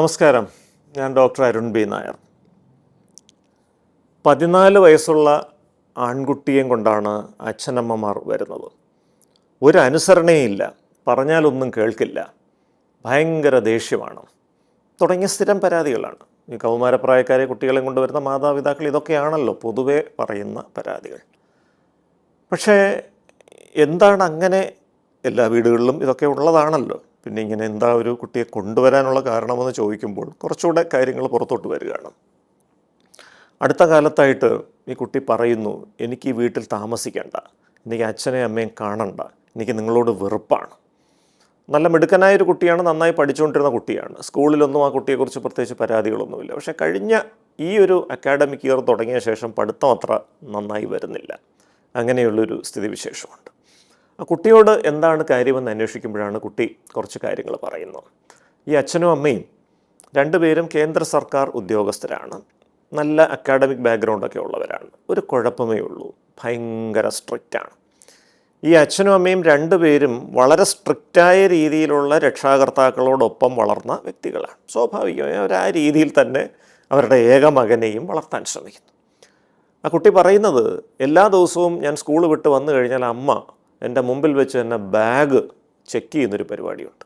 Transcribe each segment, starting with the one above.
നമസ്കാരം. ഞാൻ doctor Arun B Nair. 14 വയസ്സുള്ള ആൺകുട്ടിയെയും കൊണ്ടാണ് അച്ഛനമ്മമാർ വരുന്നത്. ഒരു അനുസരണയില്ല, പറഞ്ഞാലൊന്നും കേൾക്കില്ല, ഭയങ്കര ദേഷ്യമാണ് തുടങ്ങിയ സ്ഥിരം പരാതികളാണ്. ഈ കൗമാരപ്രായക്കാരെ കുട്ടികളെ കൊണ്ടുവരുന്ന മാതാപിതാക്കൾ ഇതൊക്കെയാണല്ലോ പൊതുവെ പറയുന്ന പരാതികൾ. പക്ഷേ എന്താണ് അങ്ങനെ? എല്ലാ വീടുകളിലും ഇതൊക്കെ ഉള്ളതാണല്ലോ. പിന്നെ ഇങ്ങനെ എന്താ ഒരു കുട്ടിയെ കൊണ്ടുവരാനുള്ള കാരണമെന്ന് ചോദിക്കുമ്പോൾ കുറച്ചുകൂടെ കാര്യങ്ങൾ പുറത്തോട്ട് വരികയാണ്. അടുത്ത കാലത്തായിട്ട് ഈ കുട്ടി പറയുന്നു, എനിക്ക് ഈ വീട്ടിൽ താമസിക്കേണ്ട, എനിക്ക് അച്ഛനെയും അമ്മയും കാണണ്ട, എനിക്ക് നിങ്ങളോട് വെറുപ്പാണ്. നല്ല മിടുക്കനായൊരു കുട്ടിയാണ്, നന്നായി പഠിച്ചുകൊണ്ടിരുന്ന കുട്ടിയാണ്. സ്കൂളിലൊന്നും ആ കുട്ടിയെക്കുറിച്ച് പ്രത്യേകിച്ച് പരാതികളൊന്നുമില്ല. പക്ഷേ കഴിഞ്ഞ ഈ ഒരു അക്കാഡമിക് ഇയർ തുടങ്ങിയ ശേഷം പഠിത്തം അത്ര നന്നായി വരുന്നില്ല. അങ്ങനെയുള്ളൊരു സ്ഥിതിവിശേഷമുണ്ട്. ആ കുട്ടിയോട് എന്താണ് കാര്യമെന്ന് അന്വേഷിക്കുമ്പോഴാണ് കുട്ടി കുറച്ച് കാര്യങ്ങൾ പറയുന്നത്. ഈ അച്ഛനും അമ്മയും രണ്ടുപേരും കേന്ദ്ര സർക്കാർ ഉദ്യോഗസ്ഥരാണ്, നല്ല അക്കാഡമിക് ബാക്ക്ഗ്രൗണ്ടൊക്കെ ഉള്ളവരാണ്. ഒരു കുഴപ്പമേ ഉള്ളൂ, ഭയങ്കര സ്ട്രിക്റ്റാണ്. ഈ അച്ഛനും അമ്മയും രണ്ടുപേരും വളരെ സ്ട്രിക്റ്റായ രീതിയിലുള്ള രക്ഷാകർത്താക്കളോടൊപ്പം വളർന്ന വ്യക്തികളാണ്. സ്വാഭാവികമായി അവർ ആ രീതിയിൽ തന്നെ അവരുടെ ഏക മകനെയും വളർത്താൻ ശ്രമിക്കുന്നു. ആ കുട്ടി പറയുന്നത്, എല്ലാ ദിവസവും ഞാൻ സ്കൂൾ വിട്ട് വന്നു കഴിഞ്ഞാൽ അമ്മ എൻ്റെ മുമ്പിൽ വെച്ച് തന്നെ ബാഗ് ചെക്ക് ചെയ്യുന്നൊരു പരിപാടിയുണ്ട്.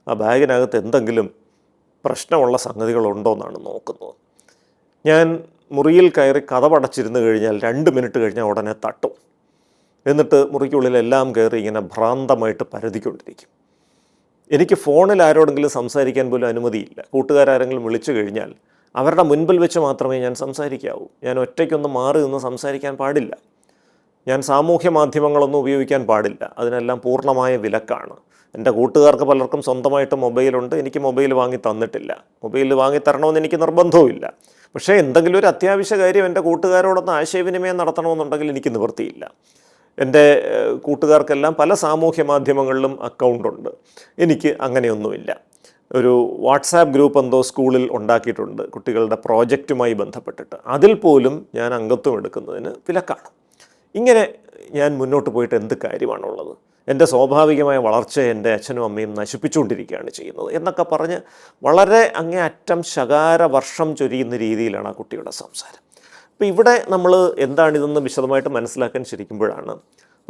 ആ ബാഗിനകത്ത് എന്തെങ്കിലും പ്രശ്നമുള്ള സംഗതികളുണ്ടോ എന്നാണ് നോക്കുന്നത്. ഞാൻ മുറിയിൽ കയറി കതകടച്ചിരുന്ന് കഴിഞ്ഞാൽ 2 മിനിറ്റ് കഴിഞ്ഞാൽ ഉടനെ തട്ടും. എന്നിട്ട് മുറിക്കുള്ളിലെല്ലാം കയറി ഇങ്ങനെ ഭ്രാന്തമായിട്ട് പരതിക്കൊണ്ടിരിക്കും. എനിക്ക് ഫോണിൽ ആരോടെങ്കിലും സംസാരിക്കാൻ പോലും അനുമതിയില്ല. കൂട്ടുകാരെങ്കിലും വിളിച്ചു കഴിഞ്ഞാൽ അവരുടെ മുൻപിൽ വെച്ച് മാത്രമേ ഞാൻ സംസാരിക്കാവൂ. ഞാൻ ഒറ്റയ്ക്കൊന്നും മാറി നിന്ന് സംസാരിക്കാൻ പാടില്ല. ഞാൻ സാമൂഹ്യ മാധ്യമങ്ങളൊന്നും ഉപയോഗിക്കാൻ പാടില്ല. അതിനെല്ലാം പൂർണ്ണമായ വിലക്കാണ്. എൻ്റെ കൂട്ടുകാർക്ക് പലർക്കും സ്വന്തമായിട്ട് മൊബൈലുണ്ട്, എനിക്ക് മൊബൈൽ വാങ്ങി തന്നിട്ടില്ല. മൊബൈൽ വാങ്ങി തരണമെന്ന് എനിക്ക് നിർബന്ധവുമില്ല. പക്ഷേ എന്തെങ്കിലും ഒരു അത്യാവശ്യ കാര്യം എൻ്റെ കൂട്ടുകാരോടൊന്ന് ആശയവിനിമയം നടത്തണമെന്നുണ്ടെങ്കിൽ എനിക്ക് നിവൃത്തിയില്ല. എൻ്റെ കൂട്ടുകാർക്കെല്ലാം പല സാമൂഹ്യ മാധ്യമങ്ങളിലും അക്കൗണ്ടുണ്ട്, എനിക്ക് അങ്ങനെയൊന്നുമില്ല. ഒരു വാട്സാപ്പ് ഗ്രൂപ്പ് എന്തോ സ്കൂളിൽ ഉണ്ടാക്കിയിട്ടുണ്ട് കുട്ടികളുടെ പ്രോജക്റ്റുമായി ബന്ധപ്പെട്ടിട്ട്, അതിൽ പോലും ഞാൻ അംഗത്വം എടുക്കുന്നതിന് വിലക്കാണ്. ഇങ്ങനെ ഞാൻ മുന്നോട്ട് പോയിട്ട് എന്ത് കാര്യമാണുള്ളത്? എൻ്റെ സ്വാഭാവികമായ വളർച്ചയെ എൻ്റെ അച്ഛനും അമ്മയും നശിപ്പിച്ചുകൊണ്ടിരിക്കുകയാണ് ചെയ്യുന്നത് എന്നൊക്കെ പറഞ്ഞ് വളരെ അങ്ങേയറ്റം ശകാരവർഷം ചൊരിയുന്ന രീതിയിലാണ് ആ കുട്ടിയുടെ സംസാരം. അപ്പോൾ ഇവിടെ നമ്മൾ എന്താണിതെന്ന് വിശദമായിട്ട് മനസ്സിലാക്കാൻ ശ്രമിക്കുമ്പോഴാണ്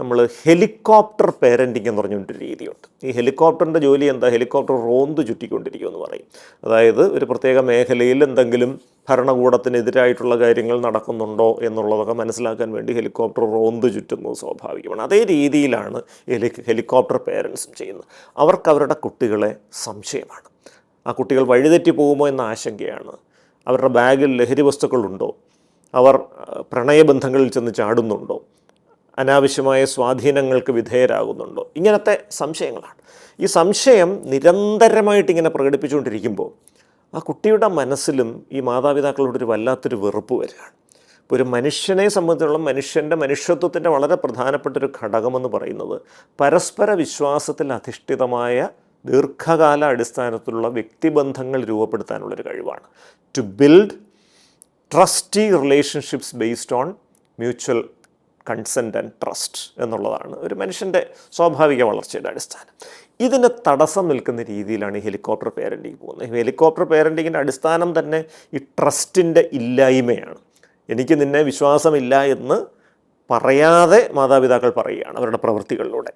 നമ്മൾ ഹെലികോപ്റ്റർ പേരൻറ്റിങ് എന്ന് പറഞ്ഞൊരു രീതിയുണ്ട്. ഈ ഹെലികോപ്റ്ററിൻ്റെ ജോലി എന്താ? ഹെലികോപ്റ്റർ റോന്ത് ചുറ്റിക്കൊണ്ടിരിക്കുമെന്ന് പറയും. അതായത് ഒരു പ്രത്യേക മേഖലയിൽ എന്തെങ്കിലും ഭരണകൂടത്തിനെതിരായിട്ടുള്ള കാര്യങ്ങൾ നടക്കുന്നുണ്ടോ എന്നുള്ളതൊക്കെ മനസ്സിലാക്കാൻ വേണ്ടി ഹെലികോപ്റ്റർ റോന്ത് ചുറ്റുന്നത് സ്വാഭാവികമാണ്. അതേ രീതിയിലാണ് ഹെലികോപ്റ്റർ പേരൻസും ചെയ്യുന്നത്. അവർക്ക് അവരുടെ കുട്ടികളെ സംശയമാണ്. ആ കുട്ടികൾ വഴിതെറ്റി പോകുമോ എന്ന ആശങ്കയാണ്. അവരുടെ ബാഗിൽ ലഹരി വസ്തുക്കളുണ്ടോ? അവർ പ്രണയബന്ധങ്ങളിൽ ചെന്ന് ചാടുന്നുണ്ടോ? അനാവശ്യമായ സ്വാധീനങ്ങൾക്ക് വിധേയരാകുന്നുണ്ടോ? ഇങ്ങനത്തെ സംശയങ്ങളാണ്. ഈ സംശയം നിരന്തരമായിട്ടിങ്ങനെ പ്രകടിപ്പിച്ചുകൊണ്ടിരിക്കുമ്പോൾ ആ കുട്ടിയുടെ മനസ്സിലും ഈ മാതാപിതാക്കളോടൊരു വല്ലാത്തൊരു വെറുപ്പ് വരികയാണ്. ഇപ്പോൾ ഒരു മനുഷ്യനെ സംബന്ധിച്ചുള്ള മനുഷ്യൻ്റെ മനുഷ്യത്വത്തിൻ്റെ വളരെ പ്രധാനപ്പെട്ടൊരു ഘടകമെന്ന് പറയുന്നത് പരസ്പര വിശ്വാസത്തിൽ അധിഷ്ഠിതമായ ദീർഘകാല അടിസ്ഥാനത്തിലുള്ള വ്യക്തിബന്ധങ്ങൾ രൂപപ്പെടുത്താനുള്ളൊരു കഴിവാണ്. To build trusty relationships based on mutual consent and trust എന്നുള്ളതാണ് ഒരു മനുഷ്യൻ്റെ സ്വാഭാവിക വളർച്ചയുടെ അടിസ്ഥാനം. ഇതിന് തടസ്സം നിൽക്കുന്ന രീതിയിലാണ് ഈ ഹെലികോപ്റ്റർ പേരൻറ്റിങ് പോകുന്നത്. ഈ ഹെലികോപ്റ്റർ പേരൻറ്റിങ്ങിൻ്റെ അടിസ്ഥാനം തന്നെ ഈ ട്രസ്റ്റിൻ്റെ ഇല്ലായ്മയാണ്. എനിക്ക് നിന്നെ വിശ്വാസമില്ല എന്ന് പറയാതെ മാതാപിതാക്കൾ പറയുകയാണ് അവരുടെ പ്രവൃത്തികളിലൂടെ.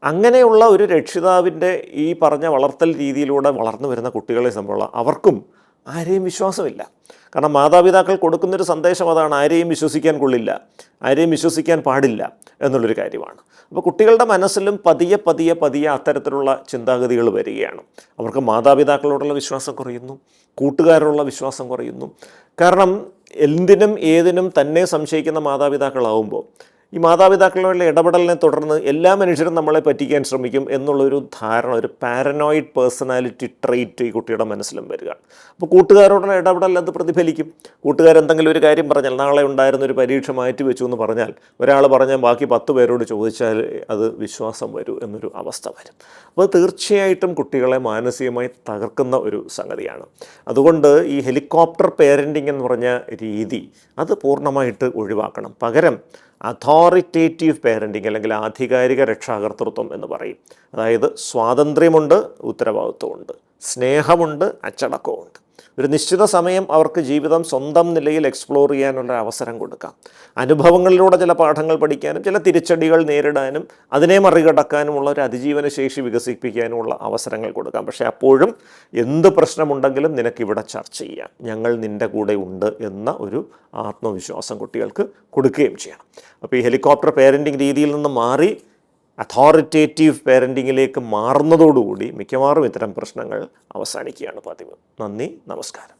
അങ്ങനെയുള്ള ഒരു രക്ഷിതാവിൻ്റെ ഈ പറഞ്ഞ വളർത്തൽ രീതിയിലൂടെ വളർന്നു വരുന്ന കുട്ടികളെ സംബന്ധിച്ചുള്ള അവർക്കും ആരെയും വിശ്വാസമില്ല. കാരണം മാതാപിതാക്കൾ കൊടുക്കുന്നൊരു സന്ദേശം അതാണ്, ആരെയും വിശ്വസിക്കാൻ കൊള്ളില്ല, ആരെയും വിശ്വസിക്കാൻ പാടില്ല എന്നുള്ളൊരു കാര്യമാണ്. അപ്പോൾ കുട്ടികളുടെ മനസ്സിലും പതിയെ പതിയെ പതിയെ അത്തരത്തിലുള്ള ചിന്താഗതികൾ വരികയാണ്. അവർക്ക് മാതാപിതാക്കളോടുള്ള വിശ്വാസം കുറയുന്നു, കൂട്ടുകാരോടുള്ള വിശ്വാസം കുറയുന്നു. കാരണം എന്തിനും ഏതിനും തന്നെ സംശയിക്കുന്ന മാതാപിതാക്കളാവുമ്പോൾ ഈ മാതാപിതാക്കളുടെ ഇടപെടലിനെ തുടർന്ന് എല്ലാ മനുഷ്യരും നമ്മളെ പറ്റിക്കാൻ ശ്രമിക്കും എന്നുള്ളൊരു ധാരണ, ഒരു പാരനോയിഡ് പേഴ്സണാലിറ്റി ട്രെയ്റ്റ് ഈ കുട്ടിയുടെ മനസ്സിലും വരികയാണ്. അപ്പോൾ കൂട്ടുകാരോടുള്ള ഇടപെടൽ അത് പ്രതിഫലിക്കും. കൂട്ടുകാരെന്തെങ്കിലും ഒരു കാര്യം പറഞ്ഞാൽ, നാളെ ഉണ്ടായിരുന്നൊരു പരീക്ഷ മാറ്റി വെച്ചു എന്ന് പറഞ്ഞാൽ ഒരാൾ പറഞ്ഞാൽ ബാക്കി 10 പേരോട് ചോദിച്ചാൽ അത് വിശ്വാസം വരൂ എന്നൊരു അവസ്ഥ വരും. അപ്പോൾ തീർച്ചയായിട്ടും കുട്ടികളെ മാനസികമായി തകർക്കുന്ന ഒരു സംഗതിയാണ്. അതുകൊണ്ട് ഈ ഹെലികോപ്റ്റർ പേരൻറ്റിങ് എന്ന് പറഞ്ഞ രീതി അത് പൂർണ്ണമായിട്ട് ഒഴിവാക്കണം. പകരം അതോറിറ്റേറ്റീവ് പേരൻറ്റിങ് അല്ലെങ്കിൽ ആധികാരിക രക്ഷാകർതൃത്വം എന്ന് പറയും. അതായത് സ്വാതന്ത്ര്യമുണ്ട്, ഉത്തരവാദിത്വമുണ്ട്. സ്നേഹമുണ്ട്, അച്ചടക്കമുണ്ട്. ഒരു നിശ്ചിത സമയം അവർക്ക് ജീവിതം സ്വന്തം നിലയിൽ എക്സ്പ്ലോർ ചെയ്യാനുള്ള അവസരം കൊടുക്കാം. അനുഭവങ്ങളിലൂടെ ചില പാഠങ്ങൾ പഠിക്കാനും ചില തിരിച്ചടികൾ നേരിടാനും അതിനെ മറികടക്കാനുമുള്ള ഒരു അതിജീവന ശേഷി വികസിപ്പിക്കാനുമുള്ള അവസരങ്ങൾ കൊടുക്കാം. പക്ഷേ അപ്പോഴും എന്ത് പ്രശ്നമുണ്ടെങ്കിലും നിനക്കിവിടെ ചർച്ച ചെയ്യാം, ഞങ്ങൾ നിൻ്റെ കൂടെ ഉണ്ട് എന്ന ഒരു ആത്മവിശ്വാസം കുട്ടികൾക്ക് കൊടുക്കുകയും ചെയ്യണം. അപ്പോൾ ഈ ഹെലികോപ്റ്റർ പേരൻറ്റിങ് രീതിയിൽ നിന്ന് മാറി അതോറിറ്റേറ്റീവ് പേരൻറ്റിങ്ങിലേക്ക് മാറുന്നതോടുകൂടി മിക്കവാറും ഇത്തരം പ്രശ്നങ്ങൾ അവസാനിക്കുകയാണ് പതിവ്. നന്ദി, നമസ്കാരം.